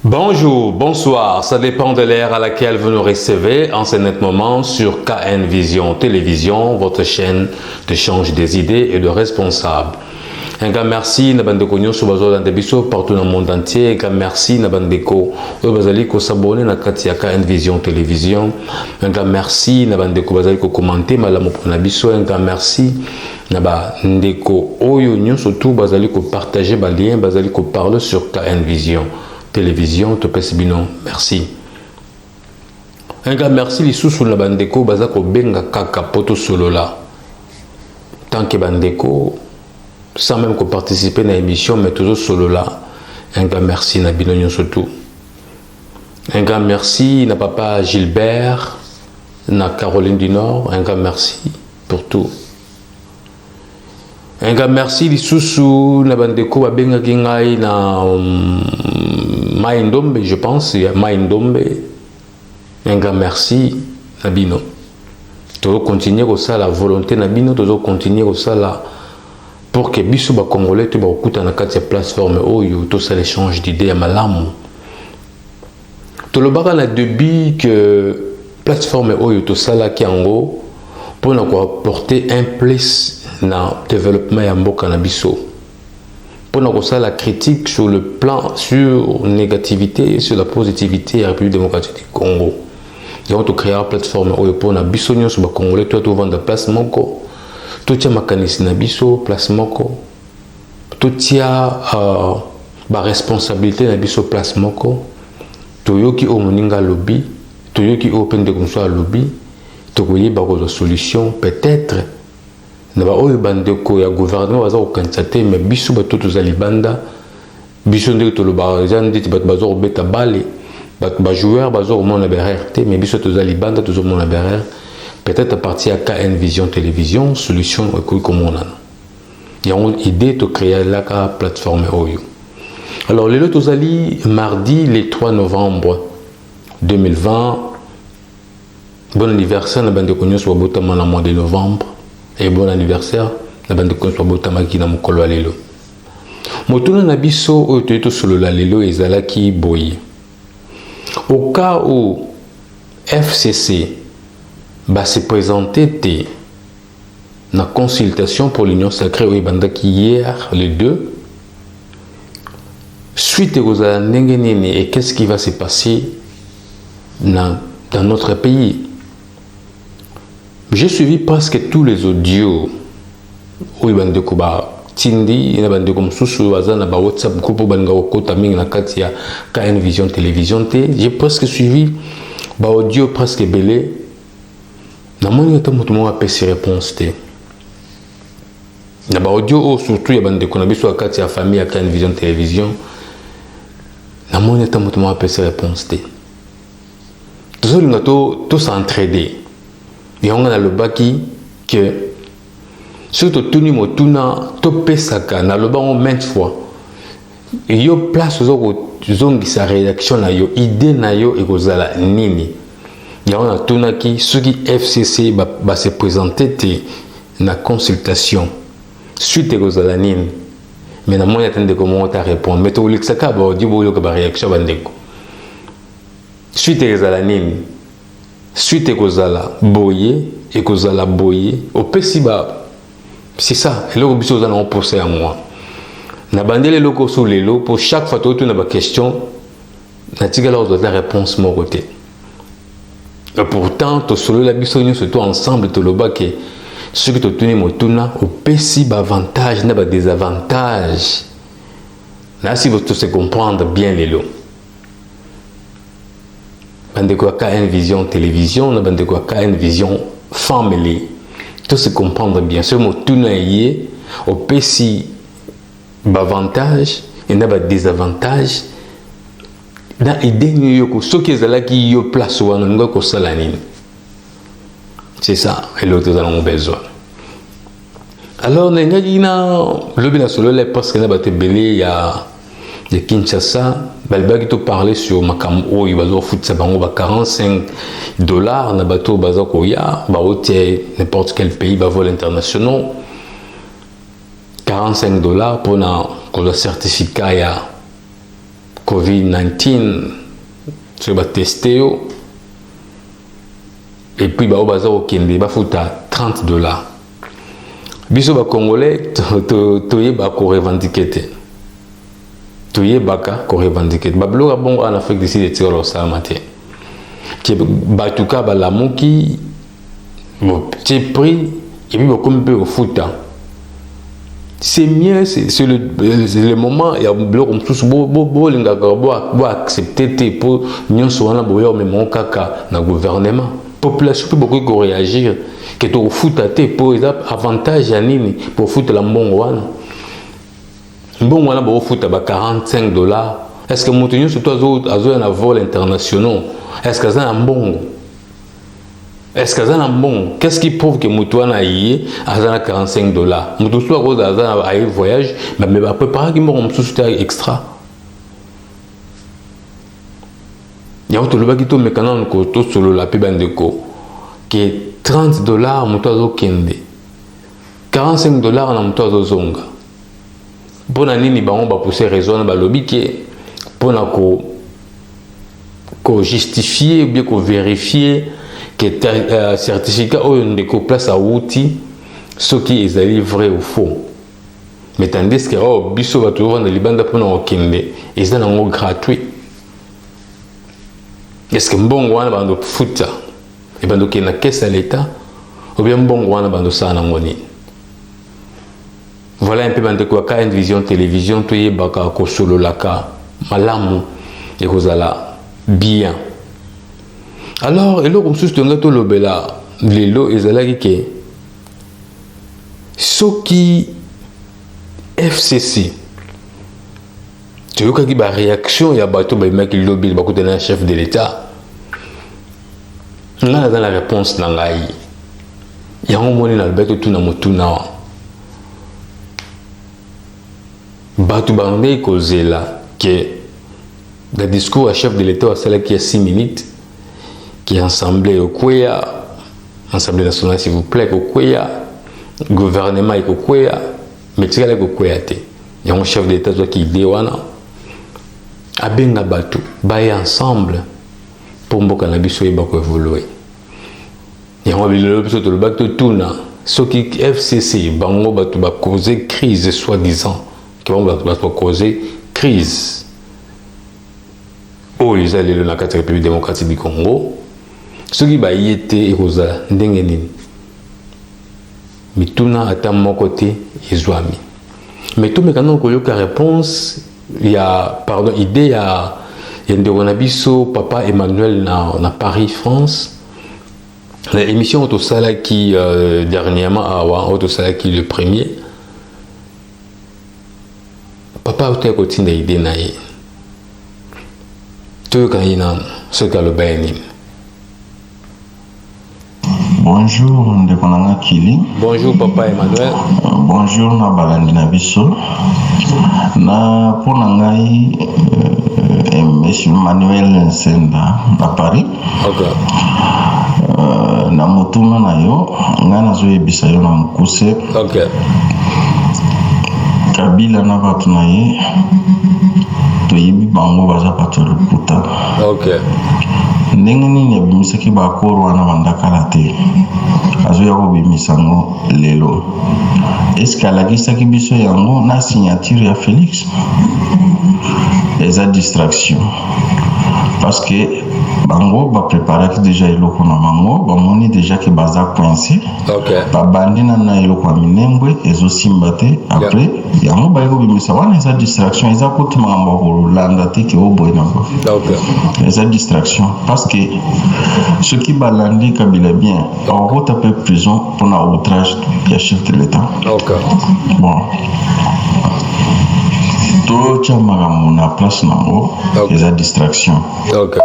Bonjour, bonsoir, ça dépend de l'ère à laquelle vous nous recevez en ce net moment sur KN Vision Télévision, votre chaîne d'échange des idées et de responsables. Un grand merci na bandeko nyonso bazola ndebiso partout dans le monde entier. Un grand merci na bandeko oyo bazali ko s'abonner na kati ya KN Vision Télévision. Un grand merci na bandeko bazali ko commenter malamu pona biso. Un grand merci na bandeko oyo nyonso tout bazali ko partager ba lien bazali ko parler sur KN Vision Télévision, Topes Bino, merci. Un grand merci lisusu na bandeko bazako benga kaka poto solo là. Tant que bandeko sans même qu'on participe à l'émission, mais toujours solo là. Un grand merci na bino nyonso tout. Un grand merci na papa Gilbert, na Caroline du Nord, un grand merci pour tout. Un grand merci lisusu na bandeko babenga kingai na Maïndombe, je pense, il y a Maïndombe. Un grand merci, Nabino. Toujours continuer comme ça la volonté, Nabino, toujours continuer comme ça là. Pour que Bissou ba Congolais, tu vas écouter dans la plateforme Oyo, tout ça l'échange d'idées à Malamu. Tout le baran a début que plateforme Oyo, tout ça là qui en haut, pour nous apporter un plus dans le développement de Mboka na Bissou. Pour nous ça la critique sur le plan sur négativité et sur la positivité de la République démocratique du Congo. Donc tu crées une plateforme où pour na biso nyonso ba Congolais toi tu vendre place moko. Tout tia makanisi na biso place moko. Tout tia ba responsabilité na biso place moko. To yoki o moninga lobby, to yoki o pende comme ça lobby, to koyé ba ko solution peut-être. Naba oyo bandeko ya gouvernement baza ko kantsate mais biso ba tout za libanda biso ndeko to loba jandi ti bazo ko beta balé ba joueur bazo ko mona BRT mais biso to za libanda to zo mona BRT peut-être à partir à KN Vision Télévision solution ko comme on a il y a une idée de créer la plateforme oyo. Alors le tozali mardi le 3 novembre 2020 bon anniversaire na bandeko nyonso botama na mois de novembre. Et bon anniversaire, na bande ko so botamaki na mokolo lelo. Motuna na biso oyo toyeto solo la lelo ezalaki boye. Au cas où FCC va se présenter na consultation pour l'Union sacrée au bandaki hier le 2 suite aux ndengenene et qu'est-ce qui va se passer dans notre pays. J'ai suivi presque tous les audios où il y a Tindi, il y a un WhatsApp groupe où KN Vision Télévision. J'ai presque suivi les audios presque belé. Je n'ai pas ces réponses. Il y a des audios surtout il y a des famille à KN Vision Télévision. Je n'ai pas ces réponses. Tout s'entraider. Et on a le baki que surtout tout ni motuna to pesaka na le banc maintes fois et yo place aux zongi sa réaction na yo idée na yo et kozala nini ya on a tuna ki ceux qui FCC va se présenter na consultation suite kozala nini mais na moi attendre comment ta répondre mais to lexaka ba di bo yo ka réaction bandeko suite kozala nini suite kozala boye et kozala boye au pesiba c'est ça et là biso za na poser à moi na bandele loko sur les lots pour chaque fois tu na ba question na tigala la réponse mon côté et pourtant to solo la biso nous surtout ensemble to loba que ce que tu tenir motuna au pesiba avantage na ba désavantage là si vous se comprendre bien les lots. Bandeko KN Vision Télévision, na bandeko KN Vision Family. Tout se comprendre bien. Ce mot tout naïe, au PC avantage et n'a pas désavantage. Dans l'idée New York, ce qui est là qui y place ou en ko salanine. C'est ça, et l'autre nous avons besoin. Alors nengakina lobi na solo le parce que na bato belé ya de Kinshasa balbaki to parler sur makam oyo bazo futsa bango ba $45 na bato bazo koya ba otie n'importe quel pays ba vol internationaux $45 pour na ko certificat ya COVID-19 sur ba tester yo et puis ba bazo kende ba futa $30. Biso ba congolais toye ba ko revendiquer te toye baka ko revendiquer ba bloga bon en Afrique d'ici de tiro ça maté qui ba tuka ba lamuki bon petit prix et puis comme peu au foot c'est mieux c'est le moment il y a bloc comme tous bo linga bo accepter te pour nyon so na boyo mais mon kaka na gouvernement population peut beaucoup ko réagir que to foot te pour avantage ya nini pour foot la mbongo wana mbongo wana bo foot ba $45. Est-ce que moto nyo surtout azo na vol internationaux est-ce que ça na mbongo est-ce que ça na mbongo qu'est-ce qui prouve que moto wana yé azana $45 moto soit cause azana ay voyage mais ba préparer ki mbongo msusu extra ya to loba ki to mekana ko to solo la pe bandeko que $30 moto azo kende $45 na moto azo zonga bona nini bango ba pousser raison ba lobby ke pona ko justifier ou bien ko vérifier que certificat oyo ndeko place a outil ce qui est vrai ou faux mais tandis que biso ba toujours na libanda pona okende eza nango gratuit est-ce que mbongo wana bando futa et bando ke na caisse à l'état ou bien mbongo wana bando sa na ngoni. Voilà un peu de quoi une vision télévision tout y baka ko solo laka malamu et kozala bien. Alors et là comme sous tonga to lobela lelo ezala ki soki FCC tu vois qu'il y a réaction ya bato ba maki lobby ba ko tena chef de l'état. Nga dans la réponse na ngai ya ngomoni na bato tout na mutuna Batu Bangé Kozela, qui est le discours à chef de l'État, celle qui a 6 minutes, qui est assemblée au Kouya, Assemblée nationale s'il vous plaît, au Kouya, gouvernement au Kouya, mais tu sais au Kouya, il y a un chef d'État qui dit wana, abenga batu, baye ensemble pour mboka na biso e bako évoluer. Il y a un biso to le batu tuna, ce qui FCC bango batu ba causer crise soi-disant. Qui va causer crise. Oh, ils allaient dans la République démocratique du Congo. Ce qui va y être et rosa n'dengenin. Mais tout n'a atteint mon côté Islami. Mais tout mécanisme qu'on a réponse, il y a pardon idée il y a Nderonabiso papa Emmanuel na Paris France. L'émission Autosala qui dernièrement a Autosala qui le premier. Papa uta kotinda idée na ye to kanina ce que le bayani. Bonjour Ndekonanga Kili. Bonjour papa Emmanuel. Bonjour na balandi na biso na pona ngai monsieur Emmanuel Nsenda na Paris. OK. Na motuna na yo ngana zo ebisa yo na mukuse. OK. Kabila na batu na ye toyebi bango baza bato lokuta. OK. Ndenge nini abimisaki bakoro wana bandakala te azoya kobimisa ngo lelo. Est-ce alakisaki biso yango na signature ya Félix? Eza distraction parce que bango ba préparaki déjà eloko na bango bamoni déjà que baza coincé. OK. Babandi na eloko minembwe ezosimba te après yango ba bimisa wana eza distraction eza kotima mambo kolanda te ke oboy na ko. OK. Eza distraction parce que ce qui balandi Kabila bien on retape prison pour un outrage du chef de l'État. OK. Bon. Tout ça ma place nango eza distraction. OK.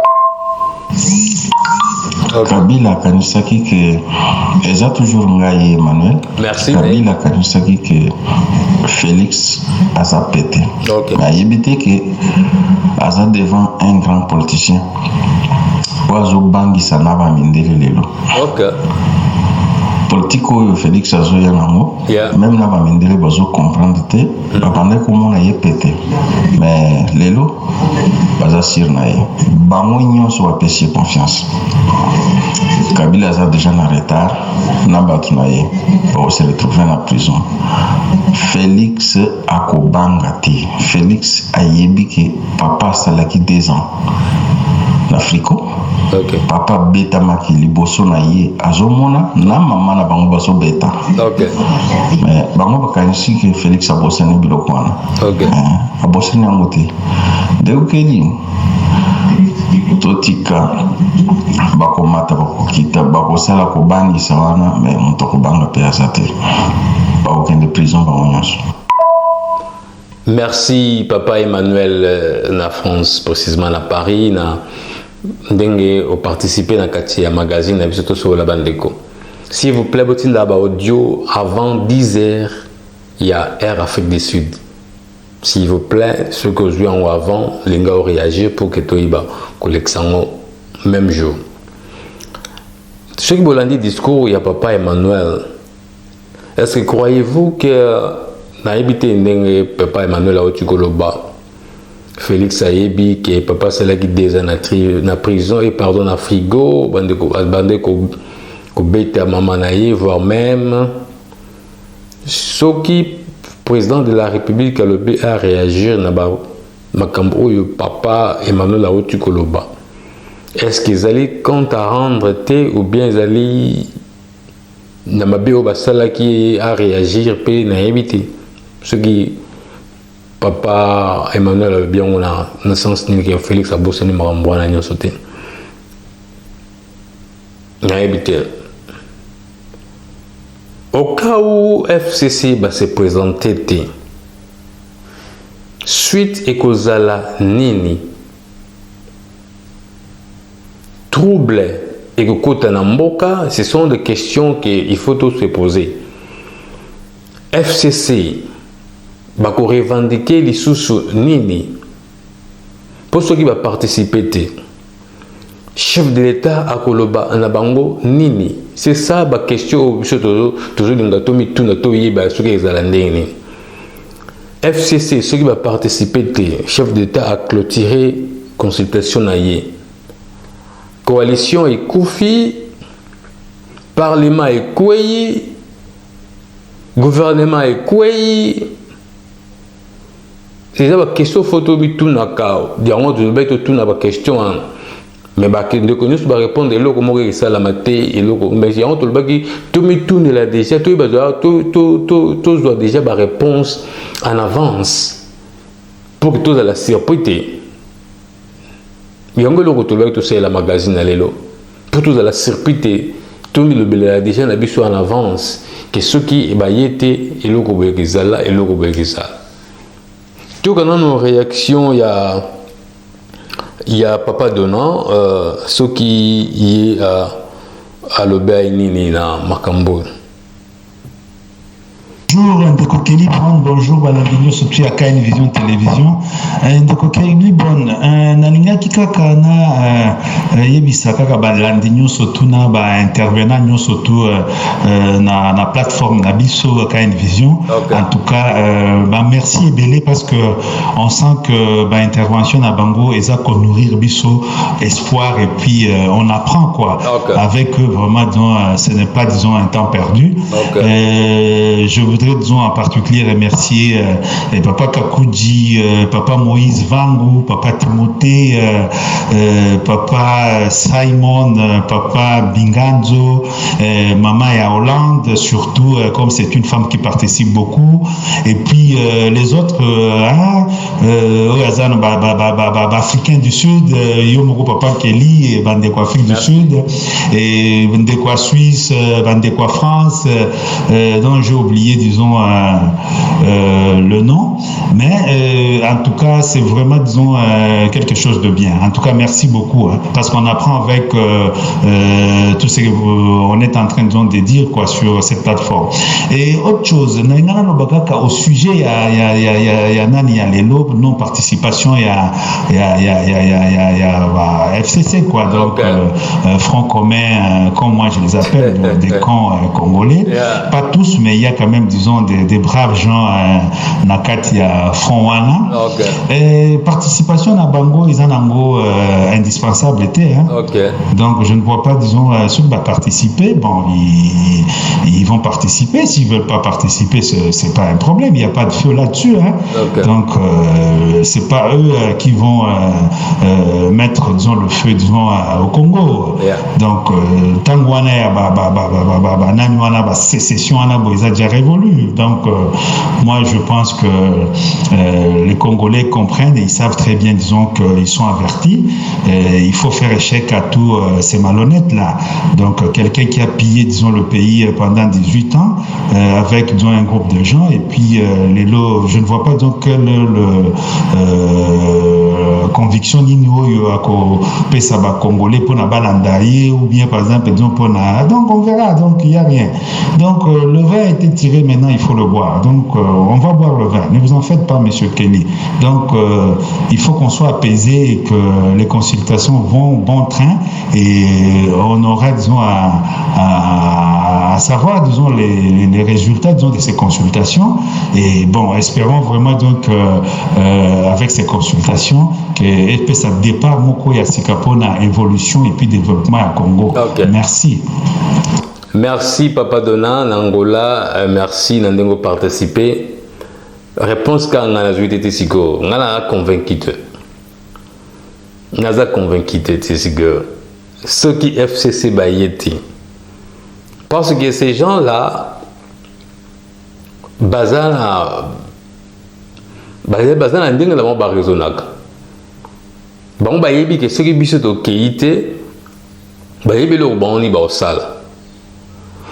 Kabila kanisaki que eza toujours ngai Emmanuel. Merci. Kabila kanisaki que Félix a pété. Mais il était que aza devant un grand politicien. Oazo bangi sanaba mindele lelo. Politique oyo Félix azoya nango même na bamindele bazo comprendre te babande komona ye pété mais lelo baza sir na ye bango nyonso bapesi confiance. Kabila aza déjà na retard na bato na ye se retrouver na prison. Félix akobanga te. Félix ayebi ke papa asalaki 2 ans na Afriko. Papa beta maki liboso na ye azomona na mama na bango baso beta. Mais bango bakanisi ke Félix abosani biloko wana. Abosani yango te. Deukeli totika bakomata bakokita bakosala kobangisa wana mais moto akobanga pe aza te bakokende prison bango nyonso. Merci Papa Emmanuel na France, précisément à Paris, na ndenge au participer dans le magazine na biso sur la bandeko. S'il vous plaît, botin là audio avant 10h, il y a Air Afrique du Sud. S'il vous plaît, ceux que je en avant, les gars réagir pour que Toiba collection même jour. Ceux qui vous dit discours, il y a Papa Emmanuel. Est-ce que croyez-vous que na habité ndenge Papa Emmanuel a Koloba Félix Ayebi que papa c'est là qui des na prison et pardon na frigo bande ko beta maman naïe voire même ce qui président de la République a réagir na ba makambo yo Papa Emmanuel a Koloba. Est-ce qu'ils allaient compte à rendre té ou bien ils allaient na mabio basala qui a réagir pe na habité ce qui Papa Emmanuel avait bien un sens que Félix a bossé Marambouana n'a sauté. Au cas où FCC va se présenter, suite et causala nini, trouble et que kota namboka, ce sont des questions qu'il faut tous se poser. FCC bako revendiquer les sous nini pour ceux qui va participer chef de l'État à Koloba en Abango nini c'est ça la question toujours dans la tomi tout na toyi ba ceux qui zalandeni FCC ceux qui va participer chef d'État à clôturer consultation naie coalition et Koufi parlement et Kouyi gouvernement et Kouyi. C'est ça la question photo bi tout na kao. Diango tu vais tout na ba question mais ba que de connais ba répondre et loko mo que ça la maté et loko mais diango tout le baki tout mi tout ne la déjà tout doit déjà ba réponse en avance pour que tout la surprise. Diango loko tout le tout c'est la magazine lelo pour tout la surprise tout mi le bela déjà na biso en avance que ceux qui ba yete et loko ba que et loko ba que ça. Tout quand nos réactions, il y a Papa Donant, ce qui est à l'Obéi na Makambo. Bonjour, Ndeko Kelly Brand, bonjour, Balandinho, surtout à KN Vision Télévision. Ndeko Kelly Brand, Nalinga Kikaka na Yebisa Kaka Balandinho, surtout na intervenant, surtout na plateforme Nabiso KN Vision. En tout cas, merci et belé parce que on sent que intervention à Bango et ça qu'on nourrir Bisso espoir et puis on apprend quoi. Avec eux vraiment, disons, ce n'est pas disons un temps perdu. Je voudrais disons en particulier remercier Papa Kakouji, Papa Moïse Vangou, Papa Timothée, Papa Simon, Papa Binganzo, Maman et Hollande, surtout comme c'est une femme qui participe beaucoup. Et puis les autres, Africains du Sud, Yomoko Papa Kelly, Bandekwa Afrique du Sud, et Bandekwa Suisse, Bandekwa France, dont j'ai oublié, disons, disons, le nom. Mais en tout cas, c'est vraiment, disons, quelque chose de bien. En tout cas, merci beaucoup, hein, parce qu'on apprend avec tout ce qu'on est en train, disons, de dire quoi, sur cette plateforme. Et autre chose, au sujet, il y a les non-participation, il y a FCC, quoi, donc Front commun, comme moi je les appelle, des camps congolais. Pas tous, mais il y a quand même, disons, des braves gens, il y a Front Wana. Et participation à Bango, ils en ont indispensable été. Hein. Donc je ne vois pas, disons, ceux qui vont participer, bon, ils vont participer. S'ils ne veulent pas participer, c'est pas un problème, il n'y a pas de feu là-dessus. Hein. Donc c'est pas eux qui vont mettre, disons, le feu, disons, au Congo. Donc tant qu'on a sécession, ils ont déjà révolu. Donc moi je pense que les Congolais comprennent et ils savent très bien, disons, qu'ils sont avertis. Il faut faire échec à tous ces malhonnêtes là. Donc quelqu'un qui a pillé, disons, le pays pendant 18 ans avec, disons, un groupe de gens, et puis les lots, je ne vois pas, donc, quelle conviction n'ignoyo à pesa ba congolais pour na balandaye ou bien par exemple, disons, pour na, donc on verra, donc il y a rien. Donc le vin a été tiré, maintenant il faut le boire. Donc on va boire le vin. Ne vous en faites pas, monsieur Kelly. Donc il faut qu'on soit apaisé et que les consultations vont bon train, et on aura, disons, à savoir, disons, les résultats, disons, de ces consultations. Et bon, espérons vraiment, donc, avec ces consultations, que ça départ moko ya sikapona évolution et puis développement à Congo. Merci. Merci Papa Dona Nangola, merci Nandengo participer. Réponse quand on a joué Siko, on a convaincu. On a convaincu ceux qui FCC Bayeti. Parce que ces gens-là, bazana ndenge la ba raisonnaka. Bon bayebi que ceux qui biso to keité, bayebi le boni ba osala.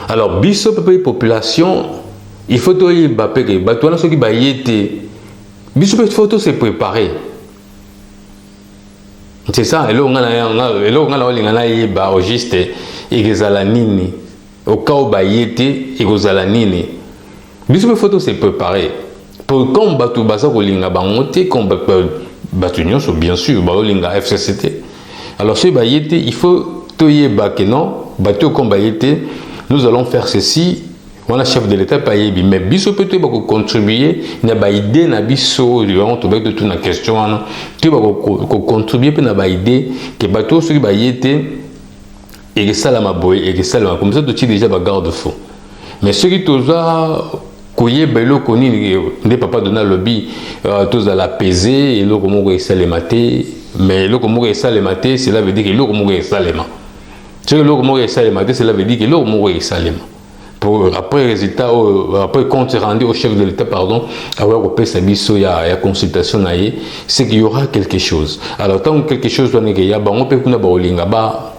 Alors biso population, il faut to yeba pe que batwana ceux qui bayete, biso pe faut se préparer. C'est ça, et là on a yeba au juste egezala nini. Au cas où bayete egezala nini. Biso pe faut se préparer. Pour combattre basa ko linga bangote combattre batunion, bien sûr, baolinga FCCT. Alors, ce bayete, il faut toyer bakeno, bateau comme bayete, nous allons faire ceci. On a chef de l'État payé, mais biso peut contribuer, n'a pas idée, n'a biso, on te de toute la question, tu vas contribuer, puis n'a pas idée, que bateau, ce qui bayete, et que ça la maboye, et que ça la comme ça, tu déjà garde-fou. Mais ce qui t'osa, Koye belo koni ne papa donna lobby tous à l'apaiser et le comment ça les mater, mais le comment ça les mater, cela veut dire que le comment ça les mater. Ce que le comment ça les mater, cela veut dire que le comment ça les mater. Pour après résultat, après compte rendu au chef de l'État, pardon, avoir opé sa biso ya consultation naie, c'est qu'il y aura quelque chose. Alors tant que quelque chose doit néger, ya ba on peut kuna ba olinga ba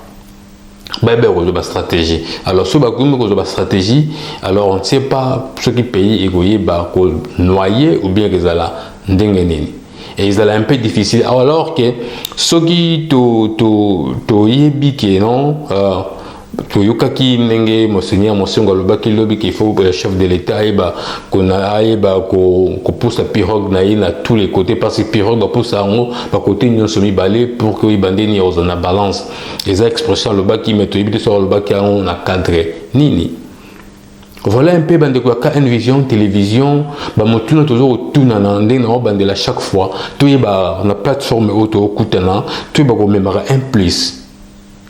la stratégie. Alors, ce la stratégie, alors on ne sait pas ce qui paye et noyer ou bien qu'ils allaient n'dengenini. Et ils allaient un peu difficile. Alors que ce qui non Toyokaki nenge monseigneur monseigneur lobaki lobi qu'il faut le chef de l'État qu'on pousse la pirogue na tous les côtés parce que pirogue va pousser en haut par côté nous sommes balé pour que bandeni aux en balance les expressions le bas qui mettent éviter sur le bas qui on a cadré nini. Voilà un peu bande quoi une vision télévision ba motuna toujours tout nanande na bande la chaque fois tout ba na plateforme auto kutana tout ba ko mémoire un plus.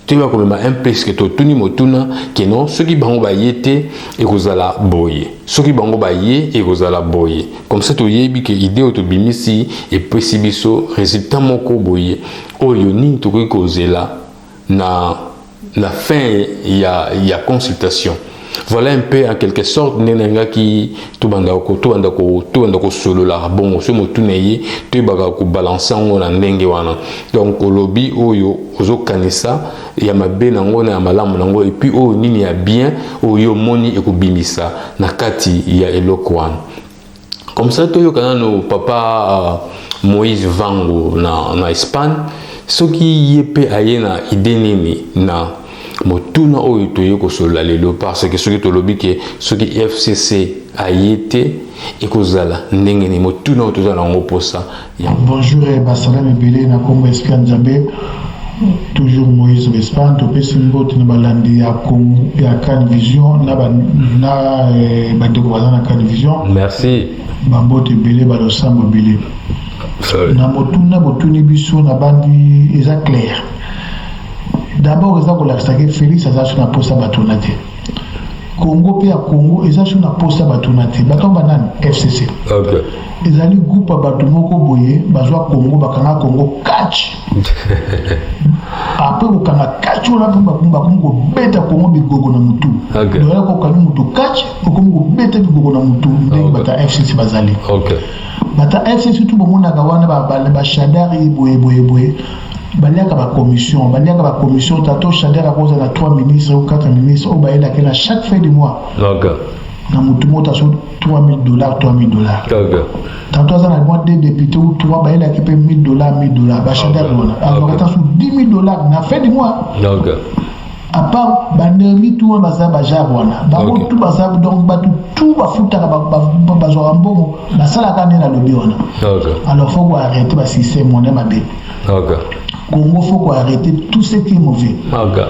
Tu vas comme un plus que tout ni motuna que non ceux qui bango bayete et vous allez boyer ceux qui bango baye et vous allez boyer comme ça tu yebi que idée auto bimisi et possibiso résultat moko boyer o yoni to ko kozela na fin il y a consultation Voilà un peu en quelque sorte nenga qui tout banda ko solo la bon so mo tuneyi to baka ko balancer ngo na ndenge wana donc olobi oyo ozo kanisa ya mabe nango na malamu nango et puis oyo nini ya bien oyo moni ekubimisa na kati ya eloko wana comme ça to yo kana no papa Moïse Vango na Espagne soki yepe ayena idée nini na motuna oyo toye ko sola lelo parce que soki tolobi ke soki FCC ayete ekozala ndenge ni motuna oyo tozala ngo posa ya bonjour et basalam ebele na kombo Esika Nzambe toujours Moïse Espagne to pesi mbote na balandi ya Congo ya Can Vision na bandeko baza na Can Vision merci bambote ebele balosambo ebele na motuna botuni biso na bandi eza clair. D'abord, ils ont dit que Félix a sur la poste à Batonate. Congo puis à Congo, ils ont sur la poste à Batonate. Baton banane FCC. Ok. Ils ont dit groupe à Batomoko Boye, Bazoa Congo, Bakanga Congo catch. Après, au Kanga catch, on a pu Bakongo bête à Congo Bigogo na Mutu. Ok. Donc là, au Kanga Mutu catch, au Congo bête à Bigogo na Mutu. Donc Bata FCC Bazali. Ok. Bata FCC tout le monde a gawana ba Shadari Boye. Baliaka ba commission tato Chader à cause de 3 ministres ou 4 ministres au baïla à chaque fin du mois. Ok. Na mutumo taso $3,000. Ok. Tantôt ça na mois des députés ou 3 baïla qui paye $1,000. Ba Chader wana. Alors taso $10,000 na fin du mois. Ok. À part bandemi tout baza baja wana. Ba tout baza donc ba tout ba futa ba bazorambongo. Ba sala kana na lobby wana. Ok. Alors faut qu'on arrête ba système on aime bien. Ok. Congo faut arrêter tout ce qui est mauvais. Ok.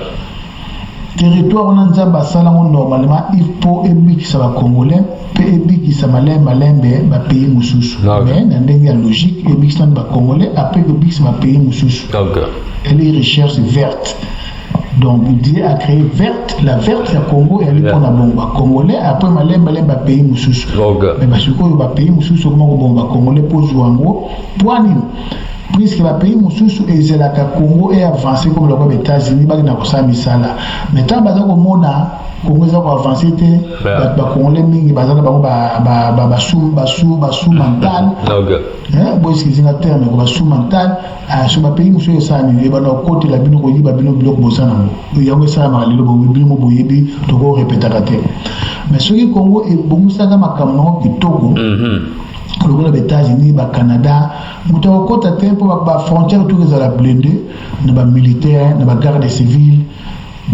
Territoire on a normalement il faut que ça va congolais, que ça malais ba pays mususu. Mais dans une logique que ça va congolais après que ça va pays mususu. Ok. Et les recherches vertes. Donc il dit à créer verte, la verte c'est Congo et elle est pour la bombe congolais après malais ba pays mususu. Ok. Mais parce que ba pays mususu comment bombe congolais pour jouer en gros poani. Puisque le pays mususu et la Congo est avancé comme les États-Unis, bah na kosa misala. Mais tant baza ko mona Congo za ko avancé te ba Congolais mingi baza ba sous mental. Hein, boy ce qu'ils ont terme ko ba sous mental sur ba pays mususu ça ni ba na côté la bino ko yiba bino biloko bosana mo. Yango ça ma lelo bo bino bo yebi to ko répéter kate. Mais ce qui Congo est bon ça ka makamno kitoko. Les États-Unis, le Canada, nous avons côté tempo la frontière tout les blindé, nos militaires, nos gardes civils.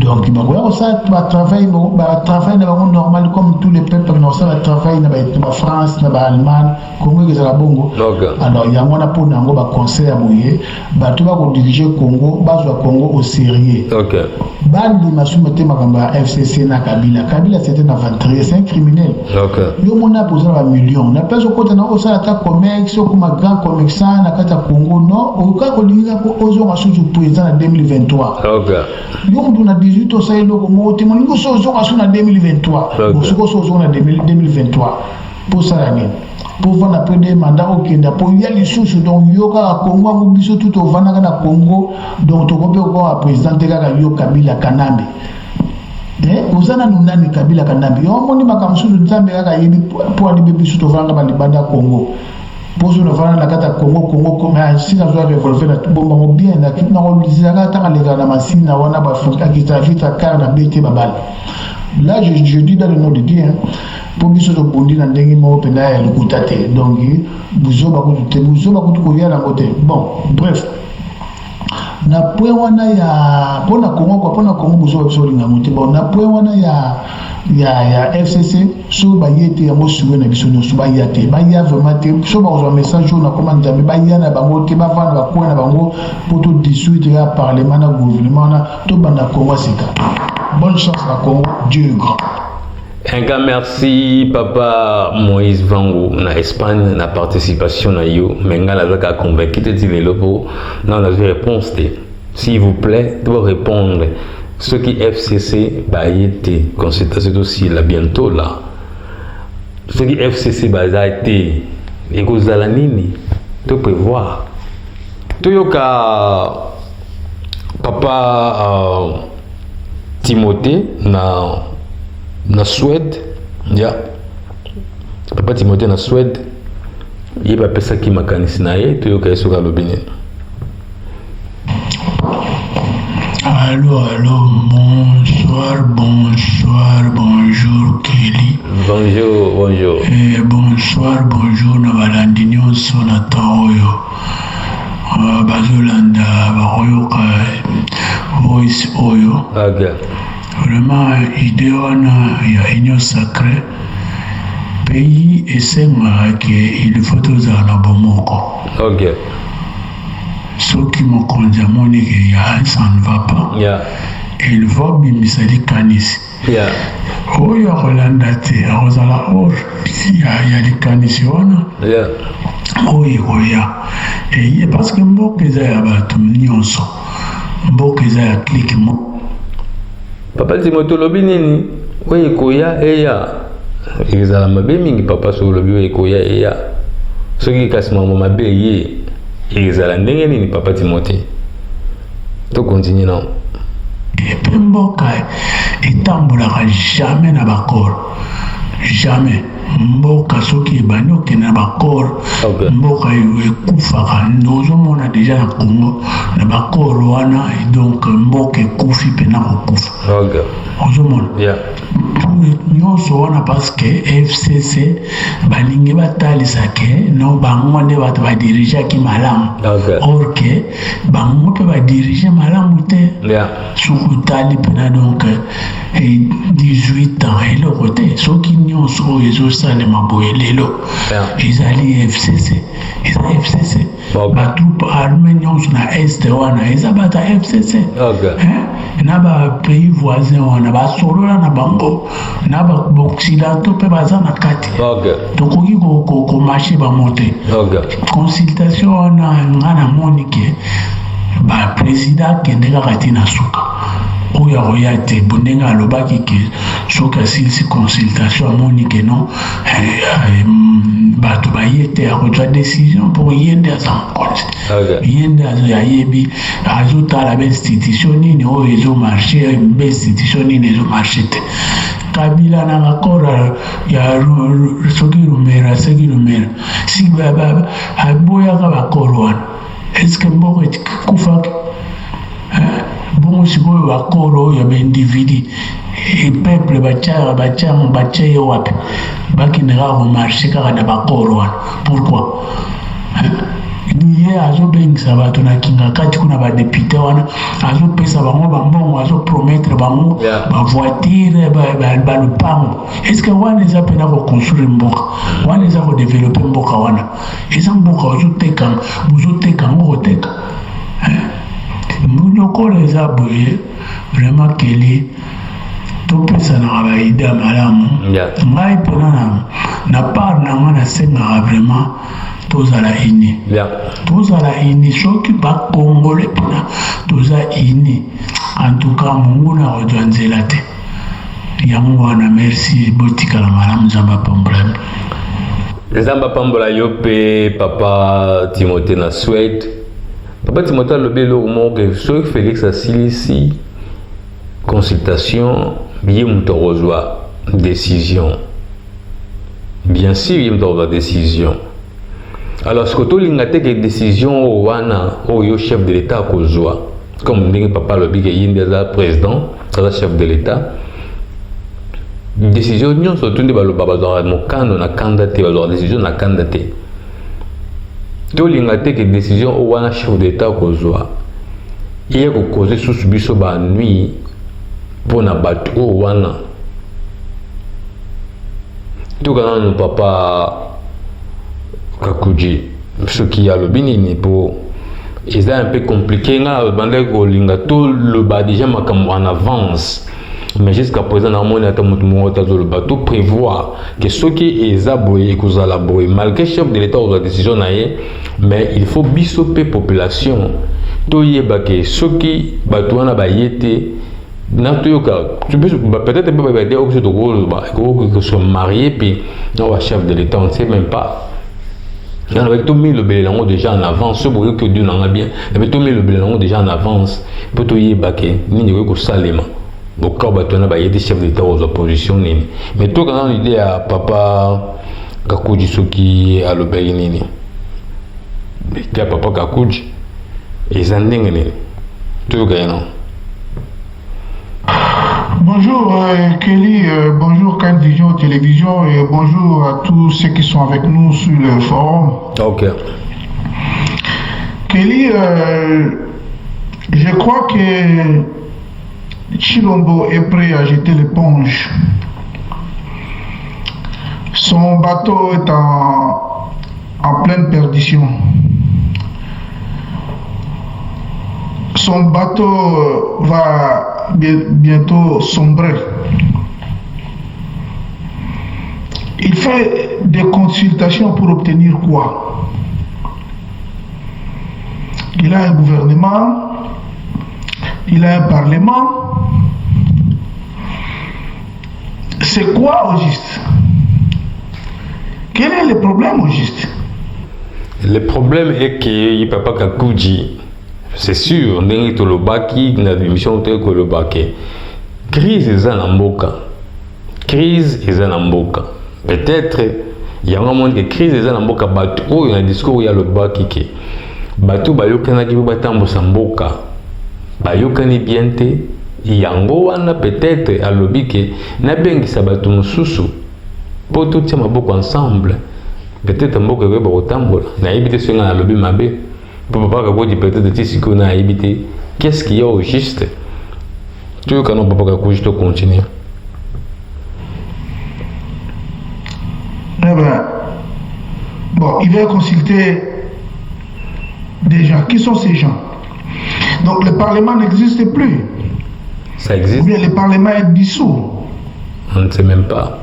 Donc il va ça travail normal comme tous les peuples qui ont ça travail dans France, dans l'Allemagne, Congo que la bongo. Alors il y a un pour nango ba conseil à boyer, ba tu vas diriger Congo, base Congo au sérieux. OK. Bandi masumete makamba FCC na Kabila. Kabila c'était un aventurier, c'est un criminel. OK. Yo mona posé un million. Na pesa côté na ça attaque commerce comme un grand commerçant na kata Congo non, au cas ko linga ko ozo masuju président en 2023. OK. Yo mona 18 au sai loko mote moningo sozo asuna 2023. Bosoko sozo na 2023. Pour ça la pour voir après des mandats au Kenya pour y aller sous donc yoka Congo mubiso tout au vana na Congo donc to kope ko a président de la yo Kabila Kanambe uzana nunani Kabila Kanambe yo moni makamsu nzambe kaka yibi pour ali bibiso to vana ba libanda Congo pour so vana la kata Congo comme si na zo revolver na bomba mo bien na kitna ko lisaka ta lega na masina wana ba fuka kitavita car na bete babal. Là je dis dans le nom de Dieu pour biso to bondi na ndenge mo pena ya lukutate donc buzoba kutu ko yala ngote bon bref na point wana ya pona Congo buzoba biso linga ngote bon na point wana ya FCC so ba yete ya mosuwe na biso nyoso ba yate ba ya vraiment te so ba zo message na comment nzambe ba ya na bango te ba vana ba ko na bango pour tout dissoudre ya parlement na gouvernement na to banda Congo sika. Bonne chance à Congo, Dieu est grand. Un grand merci, Papa Moïse Vango, na Espagne, na participation na yo. Menga la zaka convaincu te dire le pour dans la réponse. S'il vous plaît, doit répondre. Ce qui FCC ba été consultation aussi là bientôt là. Ce qui FCC ba été et cause la nini, tu peux voir. Tu yoka Papa Timothée na na Suède, ya papa Timothée na Suède, il va passer qui m'a canisnaé, tu es sur le Bénin. Allô, bonsoir, bonjour Kelly. Bonjour. Bonsoir, bonjour, Navalandinho Sonataoyo. Bazolanda, Baroyoka, Voice Oyo. Ok. Vraiment, idée wana ya union sacrée. Pays esenga il faut tozala na bomoko. Ok. Soki mokonzi amoni ke ça ne va pas. Yeah. Il faut bimisa likanisi. Yeah. Oyo akolanda te akozala or ya likanisi wana. Yeah. Oyo koya. Eye parce que mboka eza ya bato nyonso. Mboka eza ya clique mo. Papa Timothée lobi nini? Oyo koya eya. Ezala mabe mingi papa so lobi oyo koya eya. Soki kasi mama mabe ye. Ezala ndenge nini papa Timothée? To continue non. Epe mboka etambolaka jamais na bakoro. Jamais. Mboka soki ebani okende na bakoro. Mboka ekufaka. Nozomona deja na Congo na bakoro wana donc mboka ekufi pena kokufa. Okay. Ozomona. Yeah. Nyonso wana parce que FCC balingi batalisa ke no bango nde bato badirigaki malamu. Or que bango mpe badirige malamu te. Soki otali mpena donc 18 ans eloko te soki nyonso oyo ezosalema boye lelo ezali FCC. Eza FCC. Batroupe armé nyonso na este wana eza bata FCC. Na bapays voisin wana basolola na bango na baoccidentaux mpe baza na kati tokoki komarche bango te. Consultation wana nga namoni ke baprésident akende kaka ti na suka oyo akoya te ndenge alobaki ke soki asilisi consultation amoni ke non bato baye te akozwa décision mpo ye nde aza mokonzi ye nde ayebi azotala bainstitution nini oyo ezomarche bainstitution nini ezomarche te. Kabila na bakora ya soki Lumera si aboyaka bakoro wana eske mboka ekufaki bongo sikoyo bakoro oyo baindividu peuple batia ye wapi bakendeka komarche kaka na bakoro wana. Pourquoi? Ye azobengisa bato na kinga kati kuna badepute wana azopesa bango bambongo azopromettre bango bavoitire balupango. Eske wana eza mpena koconstruire mboka wana eza kodevelope mboka wana eza mboka ozoteka ngo koteka lokola eza boye vraiment Kelly topesanaka baide ya malamu. Ngai mpena na part na nga nasengaka vraiment tozala ini. Tozala ini soki bakongole mpena toza ini en tout cas mungu na kozwa nzela te yango wana. Merci botikala malamu nzambe apambola. Nzambe apambola yo mpe papa Timothée na Suède. Papa Timothée alobi eloko moko ke soki Félix asilisi consultation ye moto akozwa décision. Bien sûr ye moto akozwa décision. Alors ce que tolinga te ke décision wana oyo chef de l'état akozwa comme ndenge papa alobi ke ye nde aza président aza chef de l'état. Décision nyonso tu nde baloba bazwaka mokano na kanda te bazwaka décision na kanda te. Tolinga te ke décision wana chef de l'état akozwa ye kokoze susu biso banui mpona bato oyo wana. Tokana no papa Kakuji soki alobi nini mpo eza un peu compliqué nga bandaki kolinga toloba déjà makambo en avance mais jusqu'à présent namoni ata moto moko tazoloba to prévoir que soki eza boye ekozala boye malgré chef de l'état ozwa décision na ye mais il faut biso mpe population toyeba ke soki bato wana baye te na toyoka peut-être mpe babade okoso tokoloba ekokoso marié puis na chef de l'état on ne sait même pas. Avec tout mis le bélango déjà en avance, ce bruit que Dieu n'en a bien, avec tout mis le bélango déjà en avance, pour tout y baquer, ni de salema. Boka batona ba yedi chef d'état aux oppositions nini. Mais toi quand on idée à papa Kakuji soki à l'obéi nini. Dia papa Kakuji ezandenge nini. Toi gagnant. Bonjour Kelly, bonjour Can Vision Télévision et bonjour à tous ceux qui sont avec nous sur le forum. Ok. Kelly, je crois que Chilombo est prêt à jeter l'éponge. Son bateau est en pleine perdition. Son bateau va bientôt sombrer. Il fait des consultations pour obtenir quoi? Il a un gouvernement, il a un parlement. C'est quoi au juste? Quel est le problème au juste? Le problème est que papa Kakuji, c'est sûr, ndenge tolobaki na émission te kolobaki. Crise eza na mboka. Crise eza na mboka. Peut-être il y a un moment que crise eza na mboka bato oyo na discours ya lobaki ke bato bayokanaki po batambosa mboka. Bayokani bien te yango wana peut-être alobi ke nabengisa bato mosusu po totia maboko ensemble. Peut-être mboka ekoyeba kotambola nayebi te soki nga nalobi mabe. Papa Kakuji peut-être que si on a évité, qu'est-ce qu'il y a au juste? Tu veux que non, Papa Kakuji te continue? Eh ben, bon, il va consulter des gens. Qui sont ces gens? Donc le Parlement n'existe plus. Ça existe? Ou bien le Parlement est dissous. On ne sait même pas.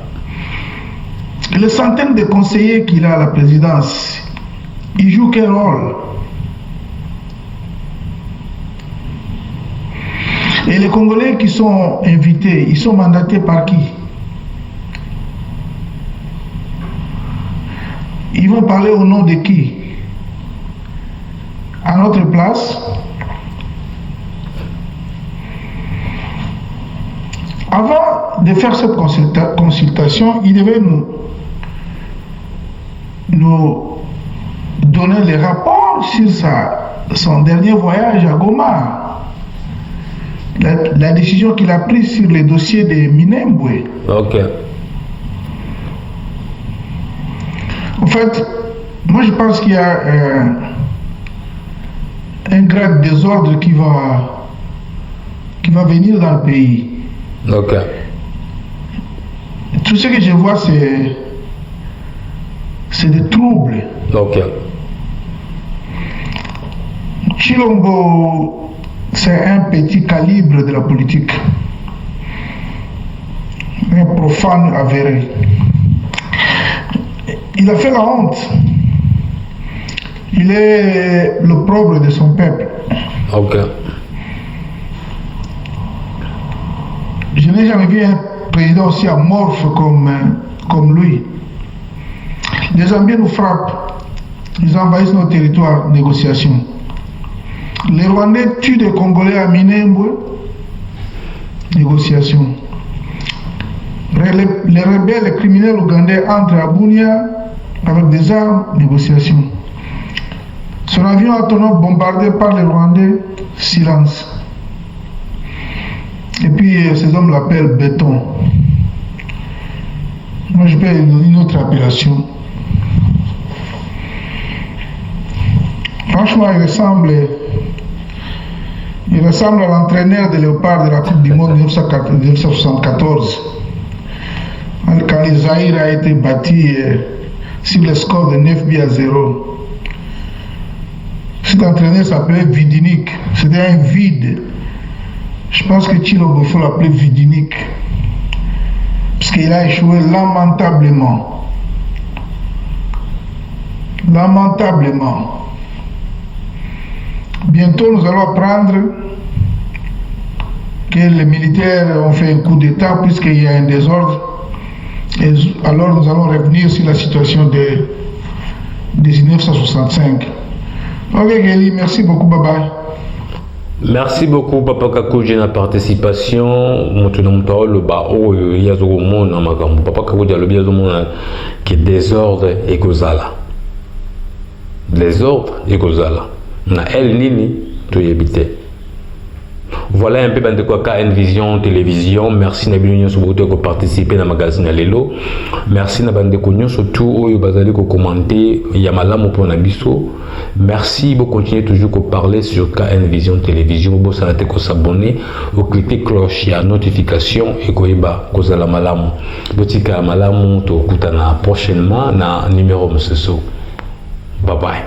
Les centaines de conseillers qu'il a à la présidence, ils jouent quel rôle? Et les Congolais qui sont invités, ils sont mandatés par qui? Ils vont parler au nom de qui? À notre place? Avant de faire cette consultation, il devait nous donner les rapports sur son dernier voyage à Goma. La décision qu'il a prise sur le dossier de Minembwe. Ok. En fait, moi je pense qu'il y a un grave désordre qui va venir dans le pays. Ok. Tout ce que je vois, c'est des troubles. Ok. Chilombo, c'est un petit calibre de la politique. Un profane avéré. Il a fait la honte. Il est l'opprobre de son peuple. Ok. Je n'ai jamais vu un président aussi amorphe comme lui. Les Zambiens nous frappent. Ils envahissent nos territoires, négociations. Les Rwandais tuent des Congolais à Minembwe, négociations. Les rebelles, les criminels ougandais entrent à Bunia avec des armes, négociations. Son avion autonome bombardé par les Rwandais, silence. Et puis ces hommes l'appellent béton. Moi je peux une autre appellation. Franchement, il ressemble à l'entraîneur de Léopard de la Coupe du Monde 1974. Quand le Zaïre a été bâti sur le score de 9-0. Cet entraîneur s'appelait Vidinik. C'était un vide. Je pense que Chilombo, il faut l'appeler Vidinik. Parce qu'il a échoué lamentablement. Lamentablement. Bientôt, nous allons apprendre que les militaires ont fait un coup d'État puisqu'il y a un désordre. Et alors, nous allons revenir sur la situation de 1965. Ok, Kelly, merci beaucoup. Bye bye. Merci beaucoup Papa Kakuji na participation. Motunomto le ba o yazo mona makambo. Papa Kakuji le biazo mona que désordre et gozala. Désordre et gozala. Na el nini to yebite. Voilà un peu de quoi KN Vision Télévision. Merci na bino sur beaucoup de participer dans magazine lelo. Merci na bande ko surtout oyo bazali ko commenter ya malamu pour na biso. Merci beaucoup continuer toujours ko parler sur KN Vision Télévision. Bo sanate ko s'abonner, au cliquer cloche ya notification et ko iba ko zala malamu. Botika malamu to kutana prochainement na numéro mseso. Bye bye.